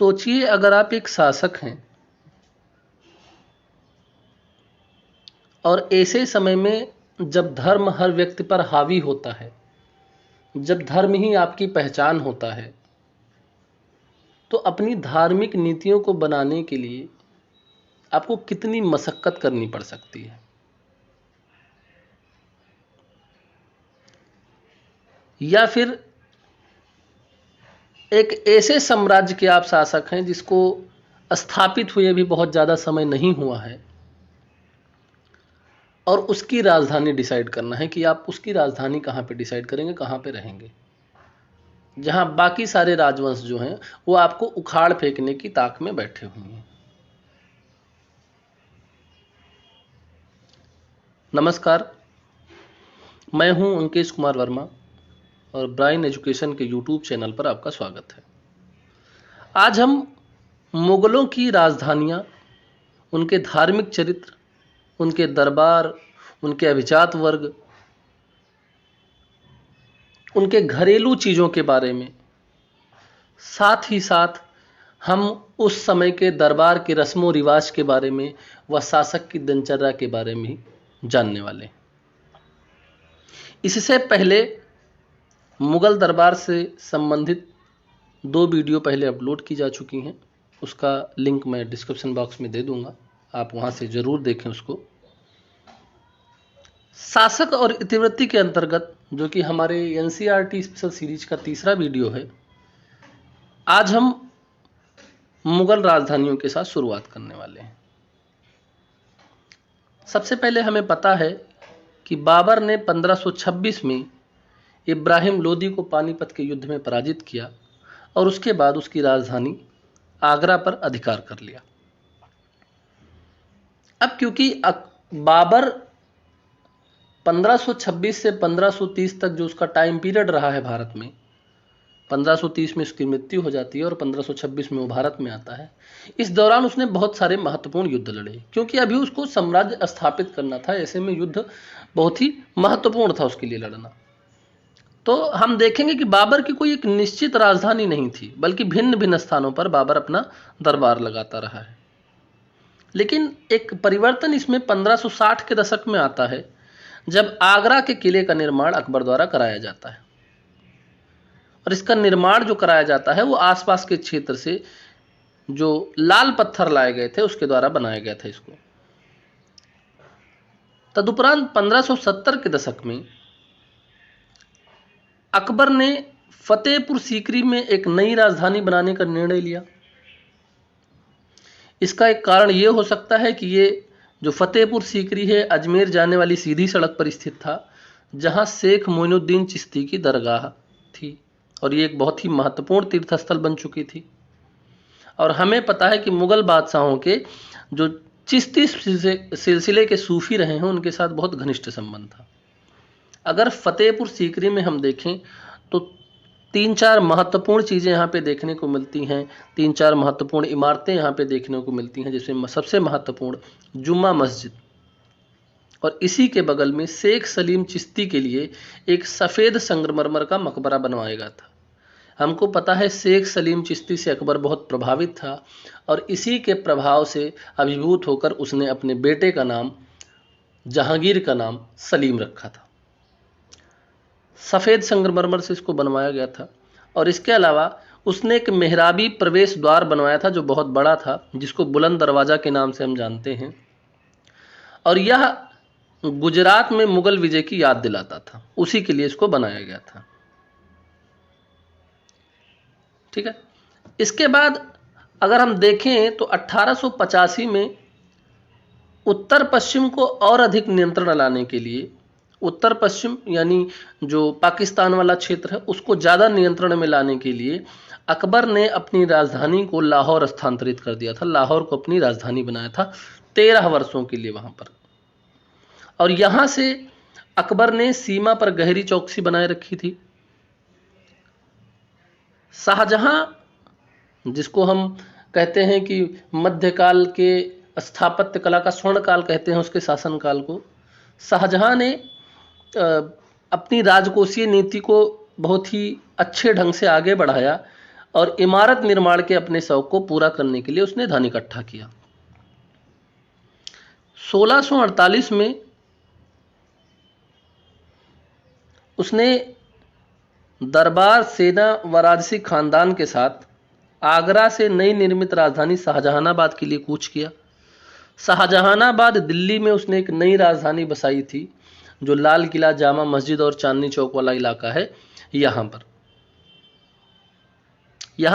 सोचिए, अगर आप एक शासक हैं और ऐसे समय में जब धर्म हर व्यक्ति पर हावी होता है, जब धर्म ही आपकी पहचान होता है, तो अपनी धार्मिक नीतियों को बनाने के लिए आपको कितनी मशक्कत करनी पड़ सकती है। या फिर एक ऐसे साम्राज्य के आप शासक हैं जिसको स्थापित हुए भी बहुत ज़्यादा समय नहीं हुआ है, और उसकी राजधानी डिसाइड करना है कि आप उसकी राजधानी कहाँ पे डिसाइड करेंगे, कहाँ पे रहेंगे, जहाँ बाकी सारे राजवंश जो हैं वो आपको उखाड़ फेंकने की ताक में बैठे हुए हैं। नमस्कार, मैं हूं अंकेश कुमार वर्मा और ब्राइन एजुकेशन के यूट्यूब चैनल पर आपका स्वागत है। आज हम मुगलों की राजधानियां, उनके धार्मिक चरित्र, उनके दरबार, उनके अभिजात वर्ग, उनके घरेलू चीज़ों के बारे में, साथ ही साथ हम उस समय के दरबार के रस्मों रिवाज के बारे में व शासक की दिनचर्या के बारे में जानने वाले हैं। इससे पहले मुगल दरबार से संबंधित 2 वीडियो पहले अपलोड की जा चुकी हैं, उसका लिंक मैं डिस्क्रिप्शन बॉक्स में दे दूंगा, आप वहां से ज़रूर देखें उसको। शासक और इतिवृत्ति के अंतर्गत, जो कि हमारे एनसीईआरटी स्पेशल सीरीज का तीसरा वीडियो है, आज हम मुगल राजधानियों के साथ शुरुआत करने वाले हैं। सबसे पहले हमें पता है कि बाबर ने 1526 में इब्राहिम लोदी को पानीपत के युद्ध में पराजित किया और उसके बाद उसकी राजधानी आगरा पर अधिकार कर लिया। अब क्योंकि बाबर 1526 से 1530 तक जो उसका टाइम पीरियड रहा है भारत में, 1530 में उसकी मृत्यु हो जाती है और 1526 में वो भारत में आता है। इस दौरान उसने बहुत सारे महत्वपूर्ण युद्ध लड़े, क्योंकि अभी उसको साम्राज्य स्थापित करना था। ऐसे में युद्ध बहुत ही महत्वपूर्ण था उसके लिए लड़ना। तो हम देखेंगे कि बाबर की कोई एक निश्चित राजधानी नहीं थी, बल्कि भिन्न भिन्न स्थानों पर बाबर अपना दरबार लगाता रहा है। लेकिन एक परिवर्तन इसमें 1560 के दशक में आता है, जब आगरा के किले का निर्माण अकबर द्वारा कराया जाता है। और इसका निर्माण जो कराया जाता है वो आसपास के क्षेत्र से जो लाल पत्थर लाए गए थे उसके द्वारा बनाया गया था इसको। तदुपरांत 1570 के दशक में अकबर ने फतेहपुर सीकरी में एक नई राजधानी बनाने का निर्णय लिया। इसका एक कारण यह हो सकता है कि ये जो फतेहपुर सीकरी है, अजमेर जाने वाली सीधी सड़क पर स्थित था, जहां शेख मोइनुद्दीन चिश्ती की दरगाह थी, और ये एक बहुत ही महत्वपूर्ण तीर्थस्थल बन चुकी थी। और हमें पता है कि मुगल बादशाहों के जो चिश्ती सिलसिले के सूफी रहे हैं, उनके साथ बहुत घनिष्ठ संबंध था। अगर फतेहपुर सीकरी में हम देखें तो 3-4 महत्वपूर्ण चीज़ें यहाँ पे देखने को मिलती हैं, 3-4 महत्वपूर्ण इमारतें यहाँ पे देखने को मिलती हैं, जिसमें सबसे महत्वपूर्ण जुम्मा मस्जिद, और इसी के बगल में शेख सलीम चिश्ती के लिए एक सफ़ेद संगमरमर का मकबरा बनवाया गया था। हमको पता है शेख सलीम चिश्ती से अकबर बहुत प्रभावित था, और इसी के प्रभाव से अभिभूत होकर उसने अपने बेटे का नाम, जहांगीर का नाम सलीम रखा था। सफ़ेद संगमरमर से इसको बनवाया गया था। और इसके अलावा उसने एक मेहराबी प्रवेश द्वार बनवाया था जो बहुत बड़ा था, जिसको बुलंद दरवाज़ा के नाम से हम जानते हैं, और यह गुजरात में मुगल विजय की याद दिलाता था, उसी के लिए इसको बनाया गया था। ठीक है। इसके बाद अगर हम देखें तो 1885 में उत्तर पश्चिम को और अधिक नियंत्रण लाने के लिए, उत्तर पश्चिम यानी जो पाकिस्तान वाला क्षेत्र है उसको ज़्यादा नियंत्रण में लाने के लिए अकबर ने अपनी राजधानी को लाहौर स्थानांतरित कर दिया था। लाहौर को अपनी राजधानी बनाया था 13 वर्षों के लिए वहाँ पर। और यहाँ से अकबर ने सीमा पर गहरी चौकसी बनाए रखी थी। शाहजहां, जिसको हम कहते हैं कि मध्यकाल के स्थापत्य कला का स्वर्ण काल कहते हैं उसके शासनकाल को, शाहजहां ने अपनी राजकोषीय नीति को बहुत ही अच्छे ढंग से आगे बढ़ाया और इमारत निर्माण के अपने शौक को पूरा करने के लिए उसने धन इकट्ठा किया। 1648 में उसने दरबार, सेना व राजसी खानदान के साथ आगरा से नई निर्मित राजधानी शाहजहानाबाद के लिए कूच किया। शाहजहानाबाद दिल्ली में उसने एक नई राजधानी बसाई थी, जो लाल किला, जामा मस्जिद और चांदनी चौक वाला इलाका है। यहाँ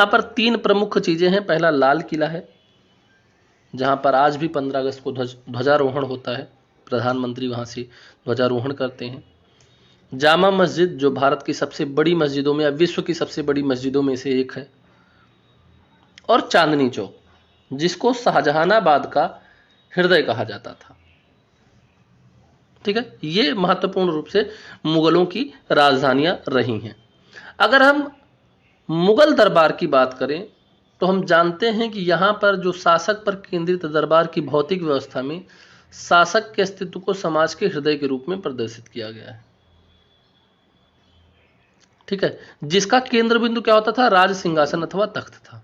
पर 3 प्रमुख चीज़ें हैं। पहला लाल किला है, जहाँ पर आज भी 15 अगस्त को ध्वजारोहण होता है, प्रधानमंत्री वहाँ से ध्वजारोहण करते हैं। जामा मस्जिद, जो भारत की सबसे बड़ी मस्जिदों में या विश्व की सबसे बड़ी मस्जिदों में से एक है। और चांदनी चौक, जिसको शाहजहानाबाद का हृदय कहा जाता था। ठीक है, ये महत्वपूर्ण रूप से मुगलों की राजधानियां रही हैं। अगर हम मुगल दरबार की बात करें तो हम जानते हैं कि यहाँ पर जो शासक पर केंद्रित दरबार की भौतिक व्यवस्था में शासक के अस्तित्व को समाज के हृदय के रूप में प्रदर्शित किया गया है। ठीक है, जिसका केंद्र बिंदु क्या होता था? राज सिंहासन अथवा तख्त था।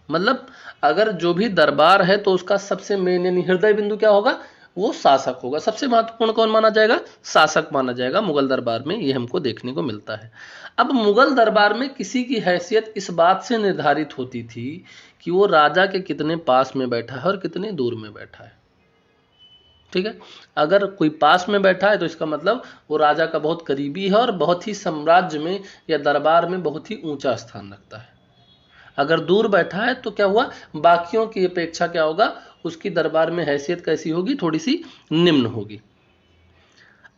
मतलब अगर जो भी दरबार है तो उसका सबसे मेन यानी हृदय बिंदु क्या होगा? वो शासक होगा। सबसे महत्वपूर्ण कौन माना जाएगा? शासक माना जाएगा मुगल दरबार में। ये हमको देखने को मिलता है। अब मुगल दरबार में किसी की हैसियत इस बात से निर्धारित होती थी कि वो राजा के कितने पास में बैठा है और कितने दूर में बैठा है। ठीक है, अगर कोई पास में बैठा है तो इसका मतलब वो राजा का बहुत करीबी है और बहुत ही साम्राज्य में या दरबार में बहुत ही ऊंचा स्थान रखता है। अगर दूर बैठा है तो क्या हुआ? बाकियों की अपेक्षा क्या होगा? उसकी दरबार में हैसियत कैसी होगी? थोड़ी सी निम्न होगी।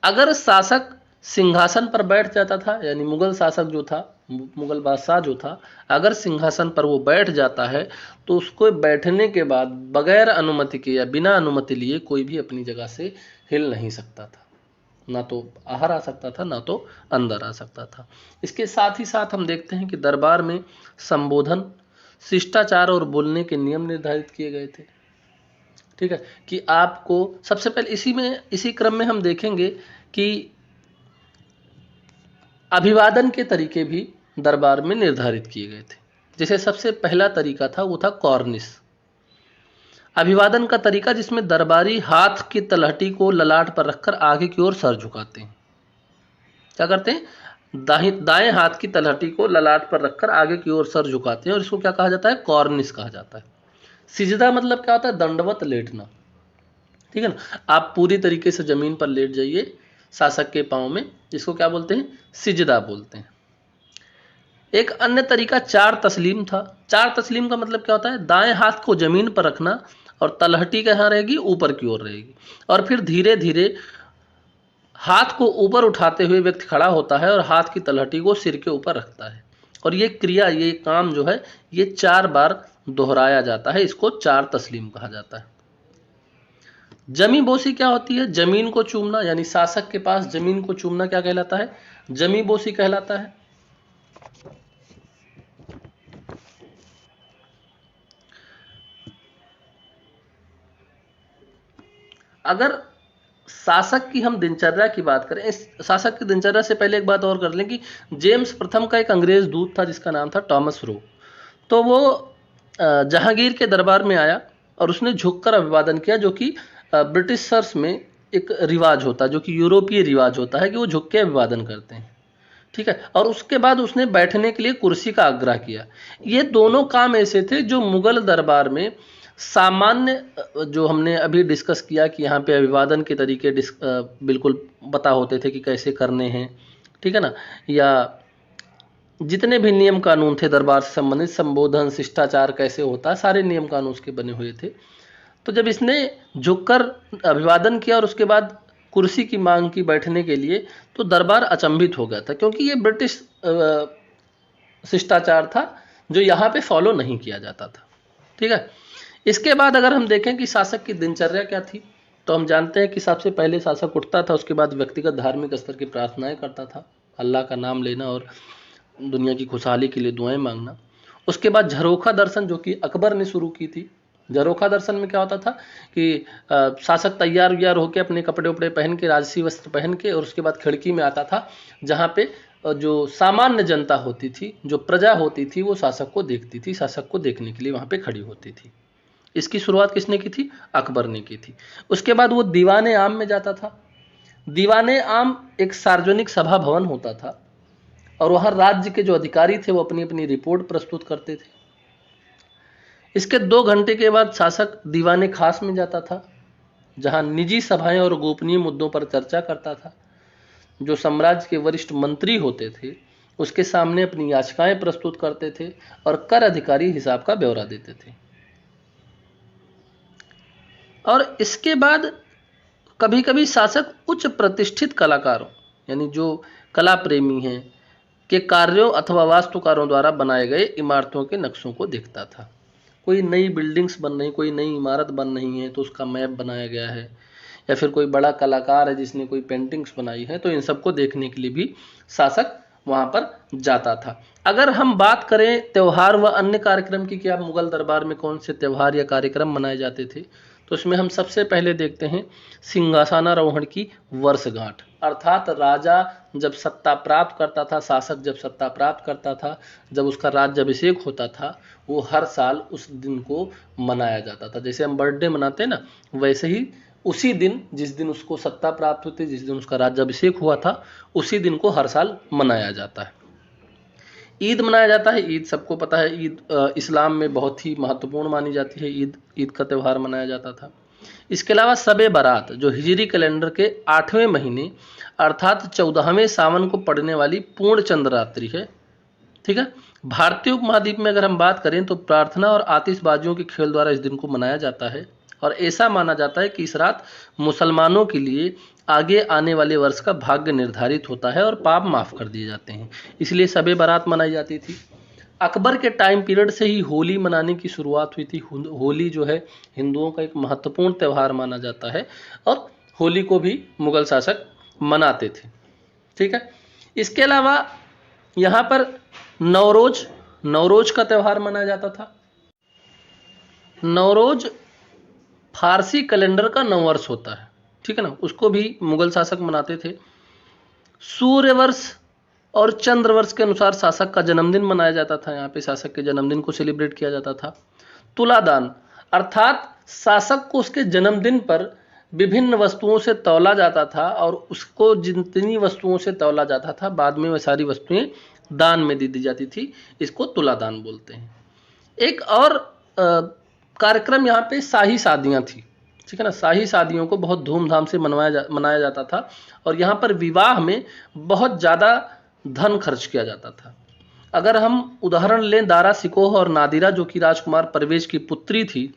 अगर शासक सिंहासन पर बैठ जाता था, यानी मुगल शासक जो था, मुगल बादशाह जो था, अगर सिंहासन पर वो बैठ जाता है तो उसको बैठने के बाद बगैर अनुमति के या बिना अनुमति लिए कोई भी अपनी जगह से हिल नहीं सकता था। ना तो बाहर आ सकता था, ना तो अंदर आ सकता था। इसके साथ ही साथ हम देखते हैं कि दरबार में संबोधन, शिष्टाचार और बोलने के नियम निर्धारित किए गए थे। ठीक है, कि आपको सबसे पहले इसी क्रम में हम देखेंगे कि अभिवादन के तरीके भी दरबार में निर्धारित किए गए थे। जैसे सबसे पहला तरीका था वो था कॉर्निश, अभिवादन का तरीका, जिसमें दरबारी हाथ की तलहटी को ललाट पर रखकर आगे की ओर सर झुकाते हैं। क्या करते हैं? दाएं हाथ की तलहटी को ललाट पर रखकर आगे की ओर सर झुकाते हैं और इसको क्या कहा जाता है? कॉर्निश कहा जाता है। सिजदा मतलब क्या होता है? दंडवत लेटना। ठीक है ना, आप पूरी तरीके से जमीन पर लेट जाइए शासक के पांव में, जिसको क्या बोलते हैं? सिजदा बोलते हैं। एक अन्य तरीका 4 तस्लीम था। 4 तस्लीम का मतलब क्या होता है? दाएं हाथ को जमीन पर रखना और तलहटी कहाँ रहेगी? ऊपर की ओर रहेगी, और फिर धीरे धीरे हाथ को ऊपर उठाते हुए व्यक्ति खड़ा होता है और हाथ की तलहटी को सिर के ऊपर रखता है। और ये क्रिया, ये काम जो है, ये 4 बार दोहराया जाता है। इसको 4 तस्लीम कहा जाता है। जमी बोसी क्या होती है? जमीन को चूमना, यानी शासक के पास जमीन को चूमना क्या कहलाता है? जमी बोसी कहलाता है। अगर शासक की हम दिनचर्या की बात करें, इस शासक की दिनचर्या से पहले एक बात और कर लें कि जेम्स प्रथम का एक अंग्रेज दूत था जिसका नाम था टॉमस रो। तो वो जहांगीर के दरबार में आया और उसने झुककर अभिवादन किया, जो कि ब्रिटिशर्स में एक रिवाज होता है, जो कि यूरोपीय रिवाज होता है कि वो झुक के अभिवादन करते हैं। ठीक है, और उसके बाद उसने बैठने के लिए कुर्सी का आग्रह किया। ये दोनों काम ऐसे थे जो मुगल दरबार में सामान्य, जो हमने अभी डिस्कस किया कि यहाँ पे अभिवादन के तरीके बिल्कुल पता होते थे कि कैसे करने हैं। ठीक है ना, या जितने भी नियम कानून थे दरबार से संबंधित, संबोधन, शिष्टाचार कैसे होता है, सारे नियम कानून उसके बने हुए थे। तो जब इसने झुककर अभिवादन किया और उसके बाद कुर्सी की मांग की बैठने के लिए, तो दरबार अचंभित हो गया था, क्योंकि ये ब्रिटिश शिष्टाचार था जो यहाँ पे फॉलो नहीं किया जाता था। ठीक है, इसके बाद अगर हम देखें कि शासक की दिनचर्या क्या थी, तो हम जानते हैं कि सबसे पहले शासक उठता था, उसके बाद व्यक्तिगत धार्मिक स्तर की प्रार्थनाएं करता था, अल्लाह का नाम लेना और दुनिया की खुशहाली के लिए दुआएं मांगना। उसके बाद झरोखा दर्शन, जो कि अकबर ने शुरू की थी। झरोखा दर्शन में क्या होता था कि शासक तैयार व्यार होकर अपने कपड़े उपड़े पहन के, राजसी वस्त्र पहन के, और उसके बाद खिड़की में आता था जहाँ पे जो सामान्य जनता होती थी, जो प्रजा होती थी, वो शासक को देखती थी, शासक को देखने के लिए वहाँ पे खड़ी होती थी। इसकी शुरुआत किसने की थी? अकबर ने की थी। उसके बाद वो दीवाने आम में जाता था। दीवाने आम एक सार्वजनिक सभा भवन होता था और वहाँ राज्य के जो अधिकारी थे वो अपनी अपनी रिपोर्ट प्रस्तुत करते थे। इसके 2 घंटे के बाद शासक दीवाने खास में जाता था, जहाँ निजी सभाएं और गोपनीय मुद्दों पर चर्चा करता था। जो साम्राज्य के वरिष्ठ मंत्री होते थे उसके सामने अपनी याचिकाएं प्रस्तुत करते थे और कर अधिकारी हिसाब का ब्यौरा देते थे। और इसके बाद कभी कभी शासक उच्च प्रतिष्ठित कलाकारों, यानी जो कला प्रेमी हैं, के कार्यों अथवा वास्तुकारों द्वारा बनाए गए इमारतों के नक्शों को देखता था। कोई नई बिल्डिंग्स बन रही, कोई नई इमारत बन रही है तो उसका मैप बनाया गया है, या फिर कोई बड़ा कलाकार है जिसने कोई पेंटिंग्स बनाई है, तो इन सबको देखने के लिए भी शासक वहाँ पर जाता था। अगर हम बात करें त्यौहार व अन्य कार्यक्रम की कि आप मुगल दरबार में कौन से त्यौहार या कार्यक्रम मनाए जाते थे, तो इसमें हम सबसे पहले देखते हैं सिंहासनारोहण की वर्षगांठ। अर्थात राजा जब सत्ता प्राप्त करता था, शासक जब सत्ता प्राप्त करता था, जब उसका राज्याभिषेक होता था, वो हर साल उस दिन को मनाया जाता था। जैसे हम बर्थडे मनाते हैं ना, वैसे ही उसी दिन, जिस दिन उसको सत्ता प्राप्त हुई थी, जिस दिन उसका राज्याभिषेक हुआ था, उसी दिन को हर साल मनाया जाता है। ईद मनाया जाता है। ईद सबको पता है, ईद इस्लाम में बहुत ही महत्वपूर्ण मानी जाती है। ईद का त्यौहार मनाया जाता था। इसके अलावा शब बारात, जो हिजरी कैलेंडर के 8वें महीने अर्थात 14वें सावन को पड़ने वाली पूर्ण चंद्र रात्रि है। ठीक है। भारतीय उपमहाद्वीप में अगर हम बात करें तो प्रार्थना और आतिशबाजियों के खेल द्वारा इस दिन को मनाया जाता है और ऐसा माना जाता है कि इस रात मुसलमानों के लिए आगे आने वाले वर्ष का भाग्य निर्धारित होता है और पाप माफ कर दिए जाते हैं, इसलिए शब बारात मनाई जाती थी। अकबर के टाइम पीरियड से ही होली मनाने की शुरुआत हुई थी। होली जो है हिंदुओं का एक महत्वपूर्ण त्यौहार माना जाता है और होली को भी मुगल शासक मनाते थे। ठीक है। इसके अलावा यहाँ पर नवरोज का त्यौहार मनाया जाता था। नवरोज फारसी कैलेंडर का नववर्ष होता है। ठीक है ना, उसको भी मुगल शासक मनाते थे। सूर्यवर्ष और चंद्रवर्ष के अनुसार शासक का जन्मदिन मनाया जाता था। यहाँ पे शासक के जन्मदिन को सेलिब्रेट किया जाता था। तुलादान अर्थात शासक को उसके जन्मदिन पर विभिन्न वस्तुओं से तौला जाता था और उसको जितनी वस्तुओं से तौला जाता था बाद में वह सारी वस्तुएं दान में दे दी जाती थी। इसको तुलादान बोलते हैं। एक और कार्यक्रम यहाँ पे शाही शादियाँ थी। ठीक है ना, शाही शादियों को बहुत धूमधाम से मनाया जाता था और यहाँ पर विवाह में बहुत ज़्यादा धन खर्च किया जाता था। अगर हम उदाहरण लें दारा शिकोह और नादिरा, जो कि राजकुमार परवेज की पुत्री थी,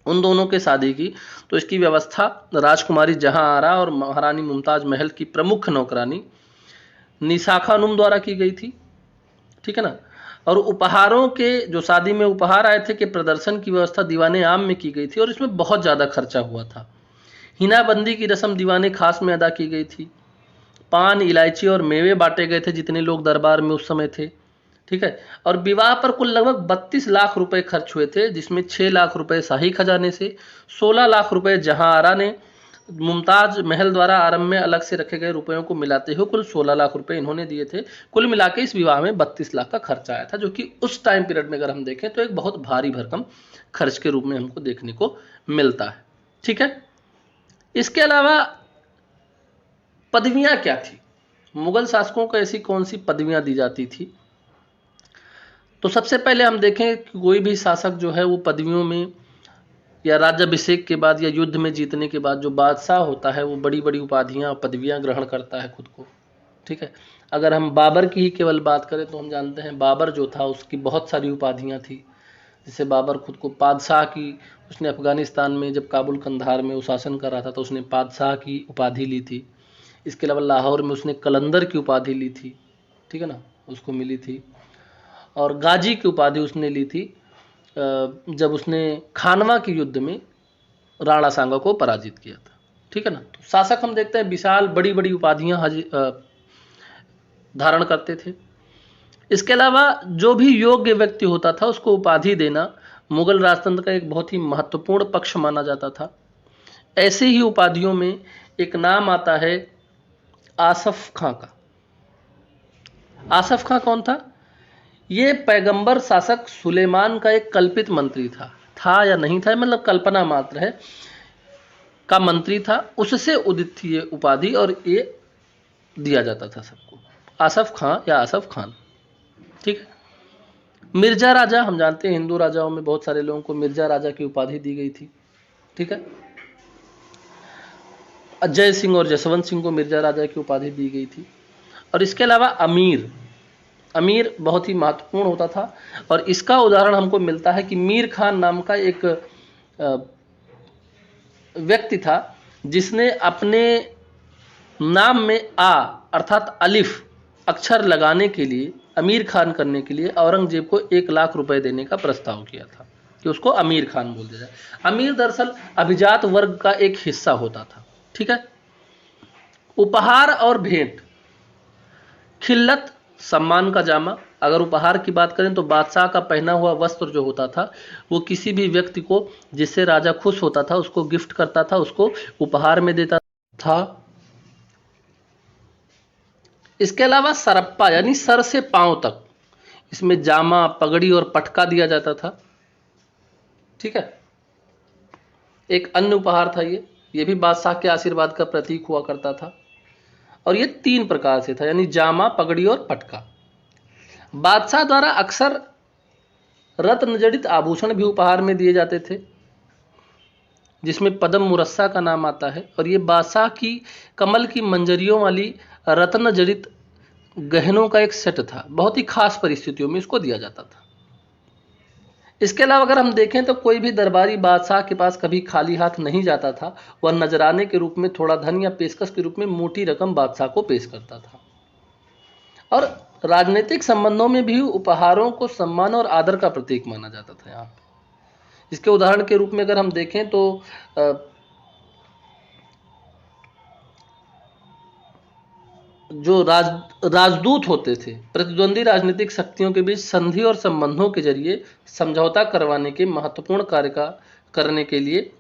उन दोनों के शादी की, तो इसकी व्यवस्था राजकुमारी जहां आरा और महारानी मुमताज महल की प्रमुख नौकरानी निशा खानम द्वारा की गई थी। ठीक है ना। और उपहारों के, जो शादी में उपहार आए थे, के प्रदर्शन की व्यवस्था दीवाने आम में की गई थी और इसमें बहुत ज़्यादा खर्चा हुआ था। हिनाबंदी की रस्म दीवाने खास में अदा की गई थी। पान, इलायची और मेवे बांटे गए थे जितने लोग दरबार में उस समय थे। ठीक है। और विवाह पर कुल लगभग 32 लाख रुपए खर्च हुए थे, जिसमें 6 लाख रुपए शाही खजाने से, 16 लाख रुपए जहां आरा ने मुमताज महल द्वारा आरंभ में अलग से रखे गए रुपयों को मिलाते हुए कुल 16 लाख रुपए इन्होंने दिए थे। कुल मिला के इस विवाह में 32 लाख का खर्च आया था, जो कि उस टाइम पीरियड में अगर हम देखें तो एक बहुत भारी भरकम खर्च के रूप में हमको देखने को मिलता है। ठीक है। इसके अलावा पदवियां क्या थी? मुगल शासकों को ऐसी कौन सी पदवियां दी जाती थी? तो सबसे पहले हम देखें कि कोई भी शासक जो है वो पदवियों में या राज्याभिषेक के बाद या युद्ध में जीतने के बाद जो बादशाह होता है वो बड़ी बड़ी उपाधियां और पदवियां ग्रहण करता है खुद को। ठीक है। अगर हम बाबर की ही केवल बात करें तो हम जानते हैं बाबर जो था उसकी बहुत सारी उपाधियां थी। जैसे बाबर खुद को पादशाह की, उसने अफगानिस्तान में जब काबुल कंधार में वो शासन कर रहा था तो उसने पादशाह की उपाधि ली थी। इसके अलावा लाहौर में उसने कलंदर की उपाधि ली थी। ठीक है ना, उसको मिली थी। और गाजी की उपाधि उसने ली थी जब उसने खानवा के युद्ध में राणा सांगा को पराजित किया था। ठीक है ना। तो शासक हम देखते हैं विशाल बड़ी बड़ी उपाधियां धारण करते थे। इसके अलावा जो भी योग्य व्यक्ति होता था उसको उपाधि देना मुगल राजतंत्र का एक बहुत ही महत्वपूर्ण पक्ष माना जाता था। ऐसे ही उपाधियों में एक नाम आता है आसफ खां का। आसफ खां कौन था? ये पैगंबर शासक सुलेमान का एक कल्पित मंत्री था या नहीं था, मतलब कल्पना मात्र है, का मंत्री था, उससे उदित थी ये उपाधि और ये दिया जाता था सबको, आसफ खां या आसफ खान। ठीक है। मिर्जा राजा, हम जानते हैं हिंदू राजाओं में बहुत सारे लोगों को मिर्जा राजा की उपाधि दी गई थी। ठीक है। अजय सिंह और जसवंत सिंह को मिर्जा राजा की उपाधि दी गई थी। और इसके अलावा अमीर, अमीर बहुत ही महत्वपूर्ण होता था, और इसका उदाहरण हमको मिलता है कि मीर खान नाम का एक व्यक्ति था जिसने अपने नाम में आ अर्थात अलिफ अक्षर लगाने के लिए, अमीर खान करने के लिए औरंगजेब को 1 लाख रुपए देने का प्रस्ताव किया था कि उसको अमीर खान बोल दिया जाए। अमीर दरअसल अभिजात वर्ग का एक हिस्सा होता था। ठीक है। उपहार और भेंट, खिल्लत सम्मान का जामा, अगर उपहार की बात करें तो बादशाह का पहना हुआ वस्त्र जो होता था वो किसी भी व्यक्ति को जिससे राजा खुश होता था उसको गिफ्ट करता था, उसको उपहार में देता था। इसके अलावा सरप्पा यानी सर से पांव तक, इसमें जामा, पगड़ी और पटका दिया जाता था। ठीक है। एक अन्य उपहार था ये भी बादशाह के आशीर्वाद का प्रतीक हुआ करता था, और ये 3 प्रकार से था, यानी जामा, पगड़ी और पटका। बादशाह द्वारा अक्सर रत्न जड़ित आभूषण भी उपहार में दिए जाते थे, जिसमें पद्म मुरस्सा का नाम आता है, और ये बादशाह की कमल की मंजरियों वाली रत्न जड़ित गहनों का एक सेट था। बहुत ही खास परिस्थितियों में इसको दिया जाता था। इसके अलावा अगर हम देखें तो कोई भी दरबारी बादशाह के पास कभी खाली हाथ नहीं जाता था, वह नजराने के रूप में थोड़ा धन या पेशकश के रूप में मोटी रकम बादशाह को पेश करता था। और राजनीतिक संबंधों में भी उपहारों को सम्मान और आदर का प्रतीक माना जाता था यहाँ पे। इसके उदाहरण के रूप में अगर हम देखें तो जो राजदूत होते थे, प्रतिद्वंदी राजनीतिक शक्तियों के बीच संधि और संबंधों के जरिए समझौता करवाने के महत्वपूर्ण कार्य का करने के लिए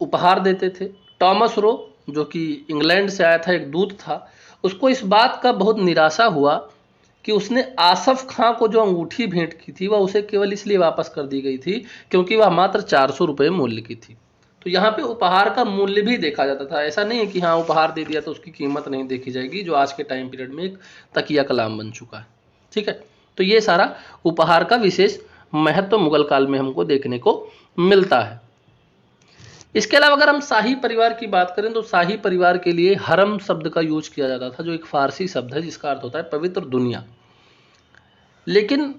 उपहार देते थे। टॉमस रो, जो कि इंग्लैंड से आया था, एक दूत था, उसको इस बात का बहुत निराशा हुआ कि उसने आसफ खां को जो अंगूठी भेंट की थी वह उसे केवल इसलिए वापस कर दी गई थी क्योंकि वह मात्र 400 रुपये मूल्य की थी। तो यहाँ पे उपहार का मूल्य भी देखा जाता था। ऐसा नहीं है कि हाँ उपहार दे दिया तो उसकी कीमत नहीं देखी जाएगी, जो आज के टाइम पीरियड में एक तकिया कलाम बन चुका है। ठीक है। तो ये सारा उपहार का विशेष महत्व मुगल काल में हमको देखने को मिलता है। इसके अलावा अगर हम शाही परिवार की बात करें तो शाही परिवार के लिए हरम शब्द का यूज किया जाता था, जो एक फारसी शब्द है जिसका अर्थ होता है पवित्र दुनिया। लेकिन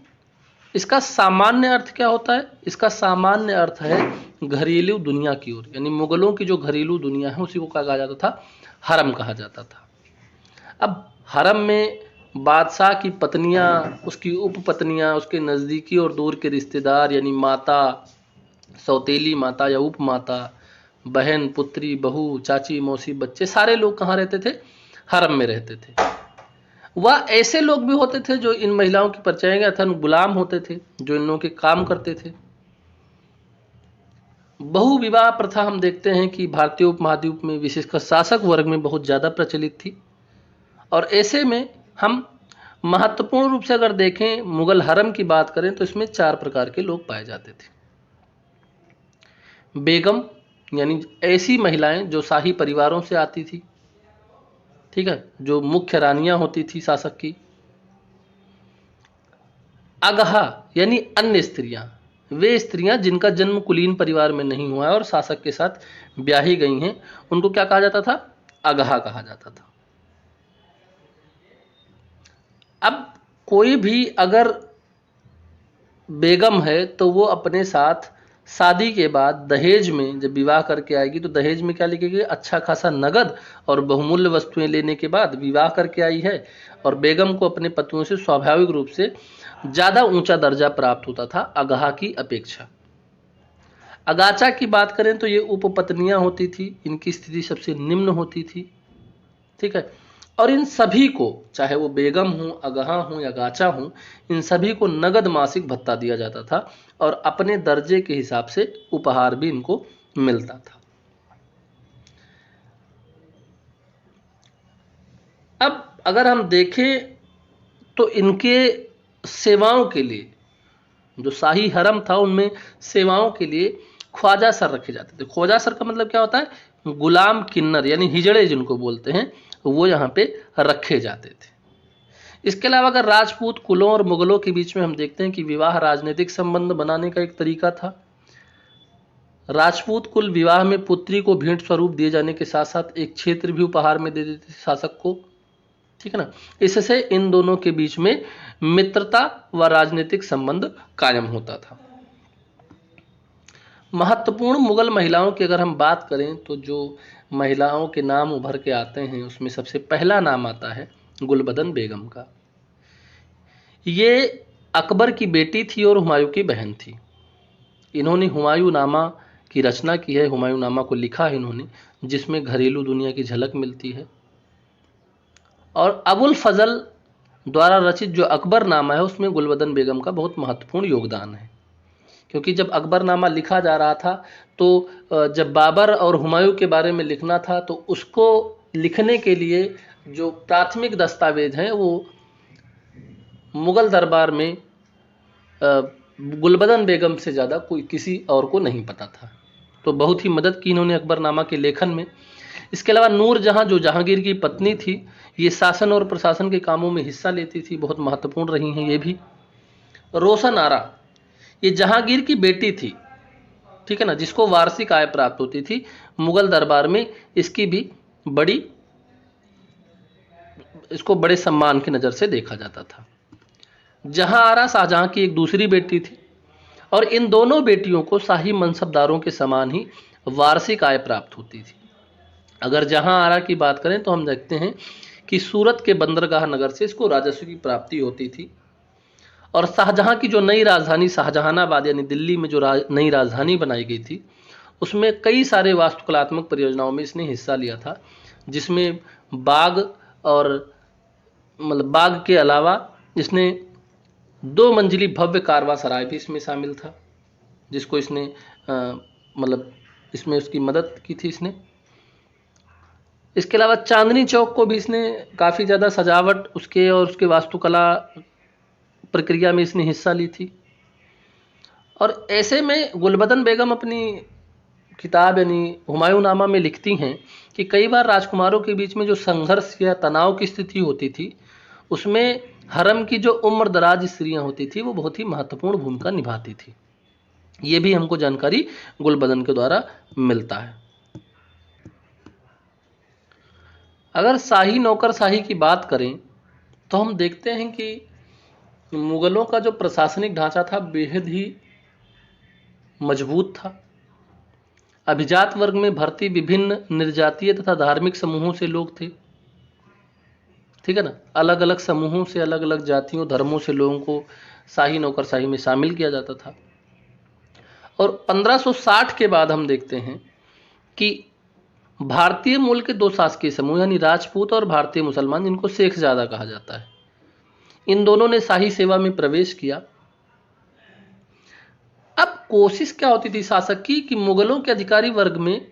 इसका सामान्य अर्थ क्या होता है? इसका सामान्य अर्थ है घरेलू दुनिया की ओर, यानी मुगलों की जो घरेलू दुनिया है उसी को क्या कहा जाता था? हरम कहा जाता था। अब हरम में बादशाह की पत्नियां, उसकी उपपत्नियां, उसके नज़दीकी और दूर के रिश्तेदार यानी माता, सौतेली माता या उप माता, बहन, पुत्री, बहू, चाची, मौसी, बच्चे, सारे लोग कहाँ रहते थे? हरम में रहते थे। वह ऐसे लोग भी होते थे जो इन महिलाओं की परछाई के अथन गुलाम होते थे, जो इन लोगों के काम करते थे। बहु विवाह प्रथा हम देखते हैं कि भारतीय उपमहाद्वीप में विशेषकर शासक वर्ग में बहुत ज़्यादा प्रचलित थी, और ऐसे में हम महत्वपूर्ण रूप से अगर देखें मुगल हरम की बात करें तो इसमें 4 प्रकार के लोग पाए जाते थे। बेगम यानी ऐसी महिलाएं जो शाही परिवारों से आती थी, ठीक है, जो मुख्य रानियां होती थी शासक की। अगहा यानी अन्य स्त्रियां, वे स्त्रियां जिनका जन्म कुलीन परिवार में नहीं हुआ है और शासक के साथ ब्याही गई हैं, उनको क्या कहा जाता था? अगहा कहा जाता था। अब कोई भी अगर बेगम है तो वो अपने साथ शादी के बाद दहेज में जब विवाह करके आएगी तो दहेज में क्या लेके गई? अच्छा खासा नगद और बहुमूल्य वस्तुएं लेने के बाद विवाह करके आई है, और बेगम को अपने पतियों से स्वाभाविक रूप से ज़्यादा ऊंचा दर्जा प्राप्त होता था अगहा की अपेक्षा। अगाचा की बात करें तो ये उपपत्नियां होती थी, इनकी स्थिति सबसे निम्न होती थी। ठीक है। और इन सभी को, चाहे वो बेगम हूं, अगहा हूं या गाचा हूं, इन सभी को नगद मासिक भत्ता दिया जाता था और अपने दर्जे के हिसाब से उपहार भी इनको मिलता था। अब अगर हम देखें तो इनके सेवाओं के लिए, जो शाही हरम था उनमें सेवाओं के लिए ख्वाजा सर रखे जाते थे। ख्वाजा सर का मतलब क्या होता है? गुलाम किन्नर, यानी हिजड़े जिनको बोलते हैं, वो यहाँ पे रखे जाते थे। इसके अलावा अगर राजपूत कुलों और मुगलों के बीच में हम देखते हैं कि विवाह राजनीतिक संबंध बनाने का एक तरीका था। राजपूत कुल विवाह में पुत्री को भेंट स्वरूप दिए जाने के साथ साथ एक क्षेत्र भी उपहार में दे देते थे शासक को, ठीक है ना। इससे इन दोनों के बीच में मित्रता व राजनीतिक संबंध कायम होता था। महत्वपूर्ण मुगल महिलाओं की अगर हम बात करें तो जो महिलाओं के नाम उभर के आते हैं उसमें सबसे पहला नाम आता है गुलबदन बेगम का। ये अकबर की बेटी थी और हुमायूं की बहन थी। इन्होंने हुमायूं नामा की रचना की है, हुमायूं नामा को लिखा है इन्होंने, जिसमें घरेलू दुनिया की झलक मिलती है। और अबुल फजल द्वारा रचित जो अकबरनामा है उसमें गुलबदन बेगम का बहुत महत्वपूर्ण योगदान है, क्योंकि जब अकबरनामा लिखा जा रहा था तो जब बाबर और हुमायूं के बारे में लिखना था तो उसको लिखने के लिए जो प्राथमिक दस्तावेज हैं वो मुगल दरबार में गुलबदन बेगम से ज़्यादा कोई किसी और को नहीं पता था, तो बहुत ही मदद की इन्होंने अकबरनामा के लेखन में। इसके अलावा नूर जहाँ जो जहांगीर की पत्नी थी, ये शासन और प्रशासन के कामों में हिस्सा लेती थी, बहुत महत्वपूर्ण रही हैं ये भी। रोशन आरा, ये जहांगीर की बेटी थी, ठीक है ना, जिसको वार्षिक आय प्राप्त होती थी। मुगल दरबार में इसको बड़े सम्मान की नज़र से देखा जाता था। जहां आरा शाहजहां की एक दूसरी बेटी थी और इन दोनों बेटियों को शाही मनसबदारों के समान ही वार्षिक आय प्राप्त होती थी। अगर जहां आरा की बात करें तो हम देखते हैं कि सूरत के बंदरगाह नगर से इसको राजस्व की प्राप्ति होती थी। और शाहजहां की जो नई राजधानी शाहजहानाबाद यानी दिल्ली में जो नई राजधानी बनाई गई थी उसमें कई सारे वास्तुकलात्मक परियोजनाओं में इसने हिस्सा लिया था, जिसमें बाग और मतलब बाग के अलावा इसने 2 मंजिली भव्य कारवा सराय भी इसमें शामिल था, जिसको इसने मतलब इसमें उसकी मदद की थी इसने। इसके अलावा चांदनी चौक को भी इसने काफ़ी ज़्यादा सजावट उसके और उसके वास्तुकला प्रक्रिया में इसने हिस्सा ली थी। और ऐसे में गुलबदन बेगम अपनी किताब यानी हुमायूं नामा में लिखती हैं कि कई बार राजकुमारों के बीच में जो संघर्ष या तनाव की स्थिति होती थी उसमें हरम की जो उम्र दराज स्त्रियां होती थी वो बहुत ही महत्वपूर्ण भूमिका निभाती थी। ये भी हमको जानकारी गुलबदन के द्वारा मिलता है। अगर शाही नौकरशाही की बात करें तो हम देखते हैं कि मुगलों का जो प्रशासनिक ढांचा था बेहद ही मजबूत था। अभिजात वर्ग में भर्ती विभिन्न निर्जातीय तथा धार्मिक समूहों से लोग थे, ठीक है ना। अलग अलग समूहों से, अलग अलग जातियों धर्मों से लोगों को शाही नौकरशाही में शामिल किया जाता था। और 1560 के बाद हम देखते हैं कि भारतीय मूल के 2 शासकीय समूह यानी राजपूत और भारतीय मुसलमान, जिनको शेख ज़्यादा कहा जाता है, इन दोनों ने शाही सेवा में प्रवेश किया। अब कोशिश क्या होती थी शासक की कि मुगलों के अधिकारी वर्ग में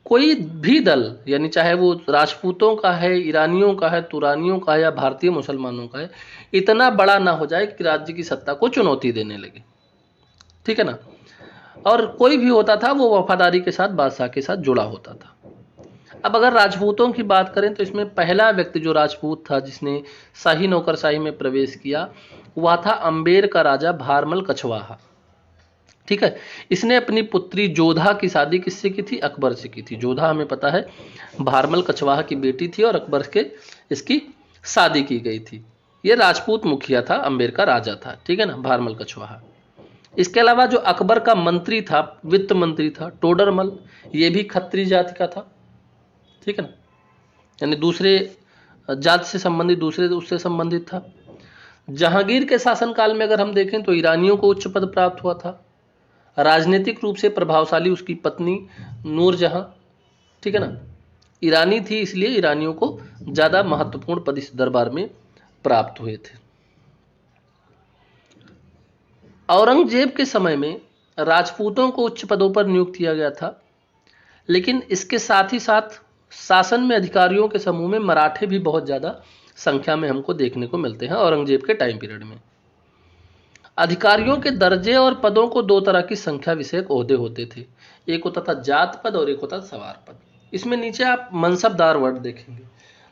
कोई भी दल, यानी चाहे वो राजपूतों का है, ईरानियों का है, तुरानियों का है या भारतीय मुसलमानों का है, इतना बड़ा ना हो जाए कि राज्य की सत्ता को चुनौती देने लगे, ठीक है ना। और कोई भी होता था वो वफादारी के साथ बादशाह के साथ जुड़ा होता था। अब अगर राजपूतों की बात करें तो इसमें पहला व्यक्ति जो राजपूत था जिसने शाही नौकरशाही में प्रवेश किया वह था अंबेर का राजा भारमल कछवाहा, ठीक है। इसने अपनी पुत्री जोधा की शादी किससे की थी? अकबर से की थी। जोधा हमें पता है भारमल कछवाहा की बेटी थी और अकबर के इसकी शादी की गई थी। ये राजपूत मुखिया था, अंबेर का राजा था, ठीक है ना, भारमल कछवाहा। इसके अलावा जो अकबर का मंत्री था, वित्त मंत्री था, टोडरमल, ये भी खत्री जाति का था, ठीक है ना, यानी दूसरे जाति से संबंधित, दूसरे उससे संबंधित था। जहांगीर के शासनकाल में अगर हम देखें तो ईरानियों को उच्च पद प्राप्त हुआ था। राजनीतिक रूप से प्रभावशाली उसकी पत्नी नूरजहां, ठीक है ना, ईरानी थी, इसलिए ईरानियों को ज़्यादा महत्वपूर्ण पद इस दरबार में प्राप्त हुए थे। औरंगजेब के समय में राजपूतों को उच्च पदों पर नियुक्त किया गया था, लेकिन इसके साथ ही साथ शासन में अधिकारियों के समूह में मराठे भी बहुत ज़्यादा संख्या में हमको देखने को मिलते हैं औरंगजेब के टाइम पीरियड में। अधिकारियों के दर्जे और पदों को दो तरह की संख्या विषयक ओहदे होते थे, एक होता था जात पद और एक होता था सवार पद। इसमें नीचे आप मनसबदार वर्ड देखेंगे।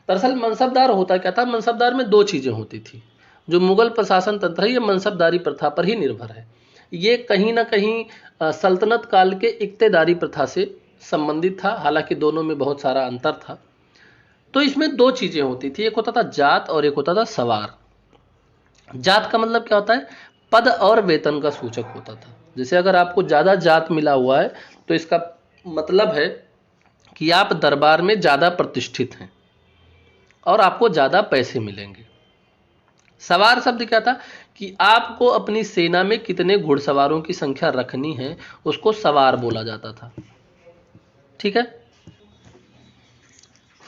दरअसल मनसबदार होता क्या था, मनसबदार में दो चीजें होती थी। जो मुगल प्रशासन तंत्र है ये मनसबदारी प्रथा पर ही निर्भर है। ये कहीं ना कहीं सल्तनत काल के इक्तेदारी प्रथा से संबंधित था, हालांकि दोनों में बहुत सारा अंतर था। तो इसमें दो चीजें होती थी, एक होता था जात और एक होता था सवार। जात का मतलब क्या होता है, पद और वेतन का सूचक होता था। जैसे अगर आपको ज्यादा जात मिला हुआ है तो इसका मतलब है कि आप दरबार में ज्यादा प्रतिष्ठित हैं और आपको ज्यादा पैसे मिलेंगे। सवार शब्द क्या था कि आपको अपनी सेना में कितने घुड़सवारों की संख्या रखनी है, उसको सवार बोला जाता था। ठीक है।